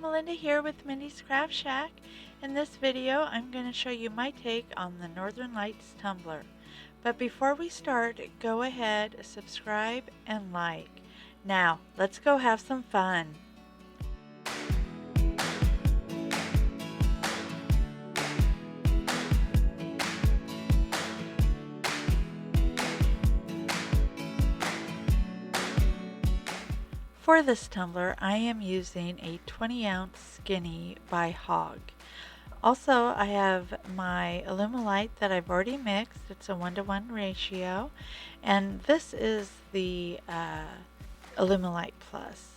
Melinda here with Mindy's Craft Shack. In this video, I'm going to show you my take on the Northern Lights tumbler. But before we start, go ahead, subscribe, and like. Now, let's go have some fun. For this tumbler, I am using a 20-ounce skinny by Hog. Also, I have my Alumilite that I've already mixed. It's a 1-to-1 ratio. And this is the Alumilite Plus.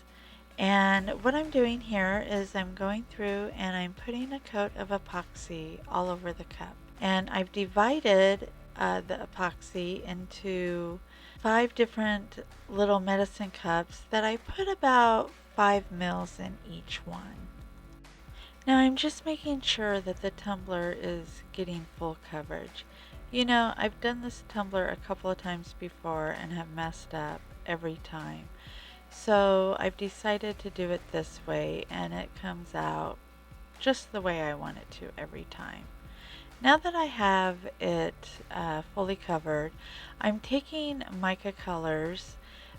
And what I'm doing here is I'm going through and I'm putting a coat of epoxy all over the cup. And I've divided the epoxy into 5 different little medicine cups that I put about 5 mils in each one. Now I'm just making sure that the tumbler is getting full coverage. You know, I've done this tumbler a couple of times before and have messed up every time. So I've decided to do it this way and it comes out just the way I want it to every time. Now that I have it fully covered, I'm taking mica colors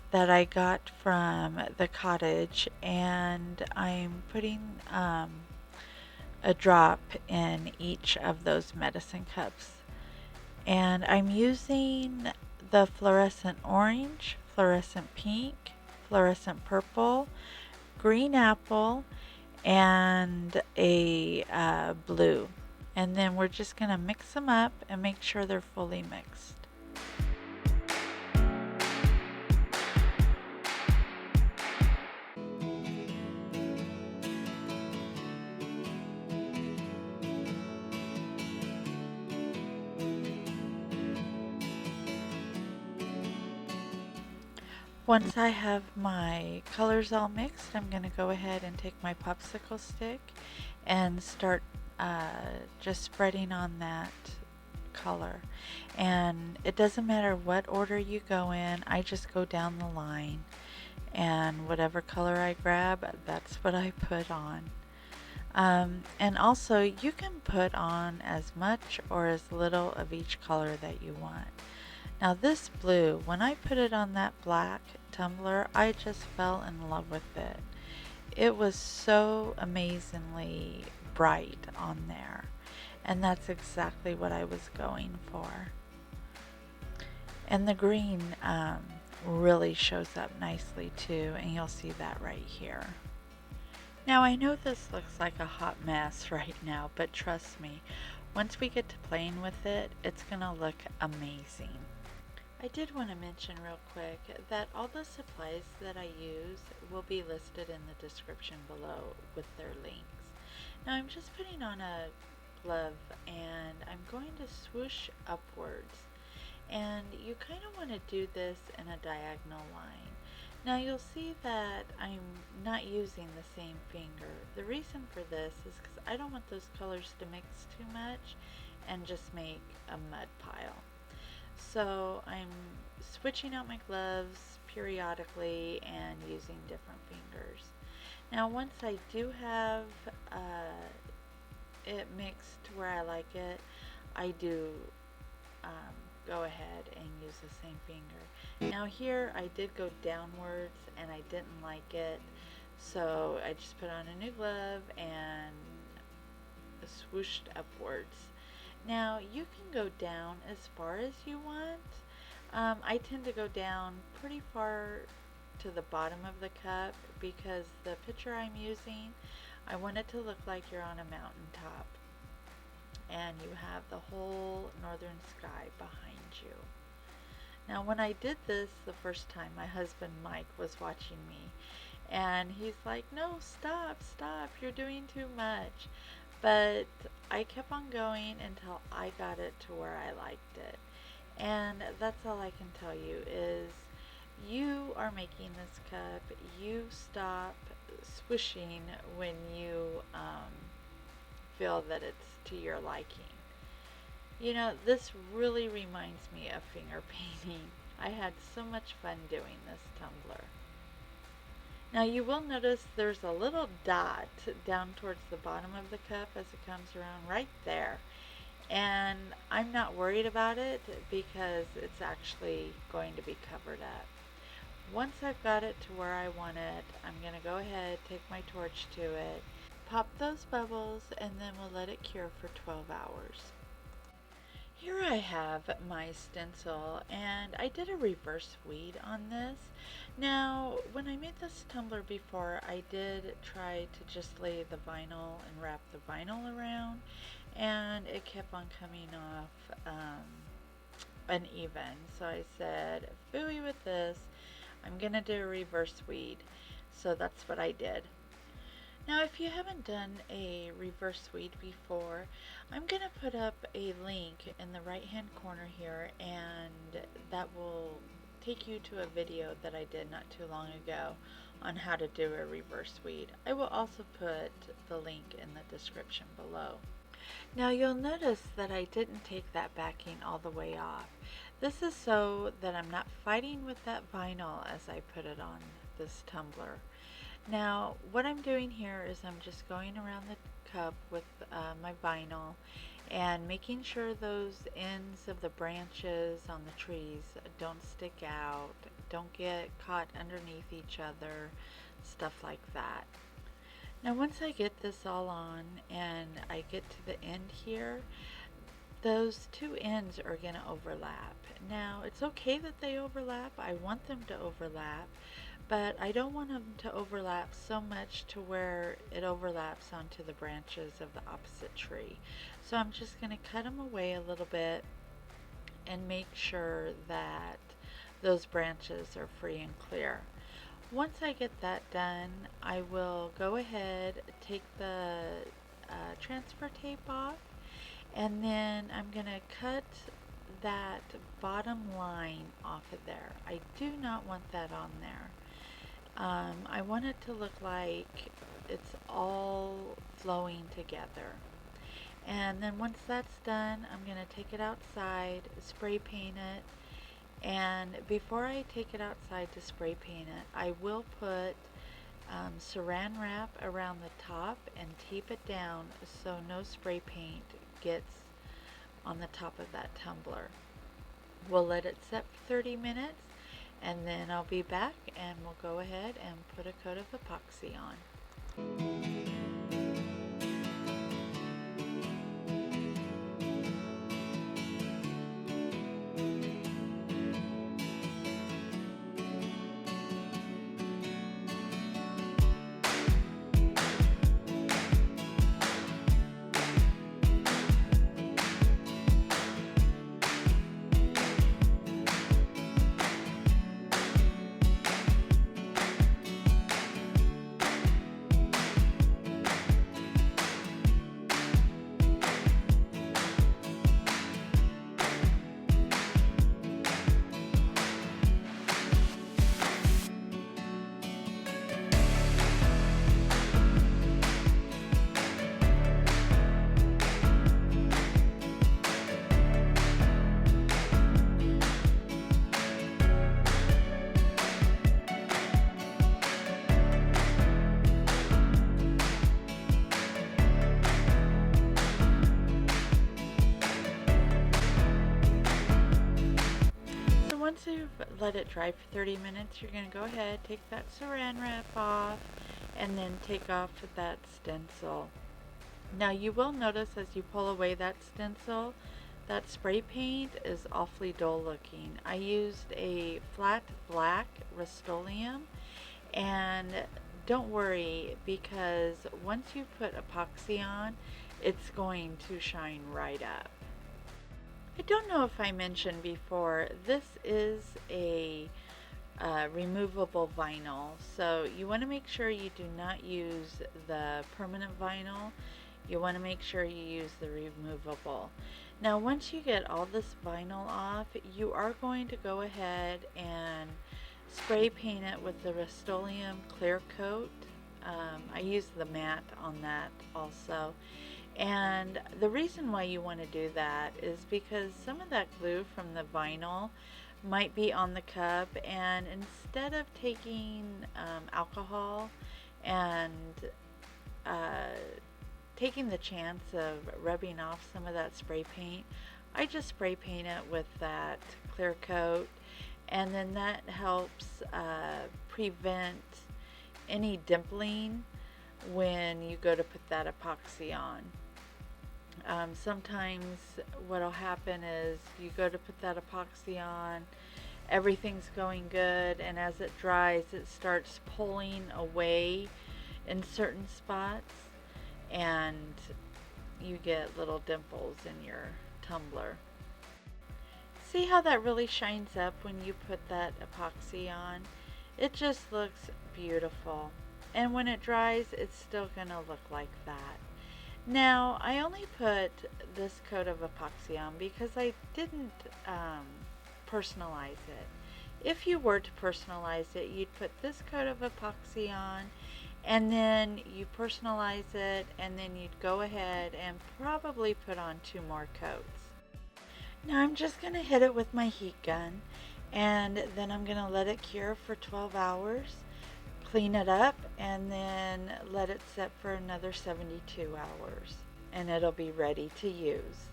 that I got from the cottage and I'm putting a drop in each of those medicine cups. And I'm using the fluorescent orange, fluorescent pink, fluorescent purple, green apple, and a blue. And then we're just going to mix them up and make sure they're fully mixed. Once I have my colors all mixed, I'm going to go ahead and take my popsicle stick and start just spreading on that color. And it doesn't matter what order you go in, I just go down the line and whatever color I grab, that's what I put on. And also you can put on as much or as little of each color that you want. Now this blue, when I put it on that black tumbler, I just fell in love with it. It was so amazingly bright on there. And that's exactly what I was going for. And the green really shows up nicely too, and you'll see that right here. Now I know this looks like a hot mess right now, but trust me, once we get to playing with it, it's gonna look amazing. I did want to mention real quick that all the supplies that I use will be listed in the description below with their links. Now I'm just putting on a glove and I'm going to swoosh upwards, and you kind of want to do this in a diagonal line. Now you'll see that I'm not using the same finger. The reason for this is because I don't want those colors to mix too much and just make a mud pile. So I'm switching out my gloves periodically and using different fingers. Now once I do have it mixed to where I like it, I do go ahead and use the same finger. Now here I did go downwards and I didn't like it, so I just put on a new glove and swooshed upwards. Now you can go down as far as you want. I tend to go down pretty far to the bottom of the cup because the picture I'm using, I want it to look like you're on a mountaintop and you have the whole northern sky behind you. Now when I did this the first time, my husband Mike was watching me and he's like, no, stop, you're doing too much. But I kept on going until I got it to where I liked it. And that's all I can tell you is you are making this cup. You stop swishing when you feel that it's to your liking. You know, this really reminds me of finger painting. I had so much fun doing this tumbler. Now you will notice there's a little dot down towards the bottom of the cup as it comes around right there. And I'm not worried about it because it's actually going to be covered up. Once I've got it to where I want it, I'm going to go ahead, take my torch to it, pop those bubbles, and then we'll let it cure for 12 hours. Here I have my stencil, and I did a reverse weed on this. Now, when I made this tumbler before, I did try to just lay the vinyl and wrap the vinyl around, and it kept on coming off uneven. So I said, phooey with this, I'm gonna do a reverse weed. So that's what I did. Now, if you haven't done a reverse weed before, I'm going to put up a link in the right hand corner here, and that will take you to a video that I did not too long ago on how to do a reverse weed. I will also put the link in the description below. Now you'll notice that I didn't take that backing all the way off. This is so that I'm not fighting with that vinyl as I put it on this tumbler. Now, what I'm doing here is I'm just going around the cup with my vinyl and making sure those ends of the branches on the trees don't stick out, don't get caught underneath each other, stuff like that. Now, once I get this all on and I get to the end here, those two ends are going to overlap. Now, it's okay that they overlap. I want them to overlap, but I don't want them to overlap so much to where it overlaps onto the branches of the opposite tree. So I'm just going to cut them away a little bit and make sure that those branches are free and clear. Once I get that done, I will go ahead, take the transfer tape off, and then I'm going to cut that bottom line off of there. I do not want that on there. I want it to look like it's all flowing together. And then once that's done, I'm going to take it outside, spray paint it, and before I take it outside to spray paint it, I will put saran wrap around the top and tape it down so no spray paint gets on the top of that tumbler. We'll let it set for 30 minutes, and then I'll be back and we'll go ahead and put a coat of epoxy on. Once you've let it dry for 30 minutes, you're going to go ahead, take that saran wrap off, and then take off that stencil. Now you will notice as you pull away that stencil, that spray paint is awfully dull looking. I used a flat black Rustoliem, and don't worry, because once you put epoxy on, it's going to shine right up. I don't know if I mentioned before, this is a removable vinyl, so you want to make sure you do not use the permanent vinyl. You want to make sure you use the removable. Now once you get all this vinyl off, you are going to go ahead and spray paint it with the Rustoliem clear coat. I use the matte on that also. And the reason why you want to do that is because some of that glue from the vinyl might be on the cup, and instead of taking alcohol and taking the chance of rubbing off some of that spray paint, I just spray paint it with that clear coat, and then that helps prevent any dimpling when you go to put that epoxy on. Sometimes what'll happen is you go to put that epoxy on, everything's going good, and as it dries it starts pulling away in certain spots, and you get little dimples in your tumbler. See how that really shines up when you put that epoxy on? It just looks beautiful, and when it dries it's still gonna look like that. Now, I only put this coat of epoxy on because I didn't personalize it. If you were to personalize it, you'd put this coat of epoxy on, and then you personalize it, and then you'd go ahead and probably put on 2 more coats. Now I'm just going to hit it with my heat gun, and then I'm going to let it cure for 12 hours. Clean it up, and then let it set for another 72 hours, and it'll be ready to use.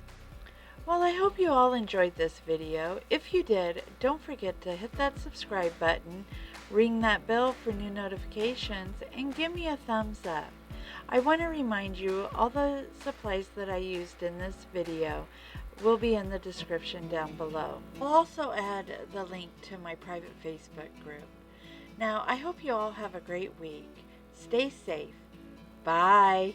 Well, I hope you all enjoyed this video. If you did, don't forget to hit that subscribe button, ring that bell for new notifications, and give me a thumbs up. I want to remind you all the supplies that I used in this video will be in the description down below. I'll also add the link to my private Facebook group. Now, I hope you all have a great week. Stay safe. Bye.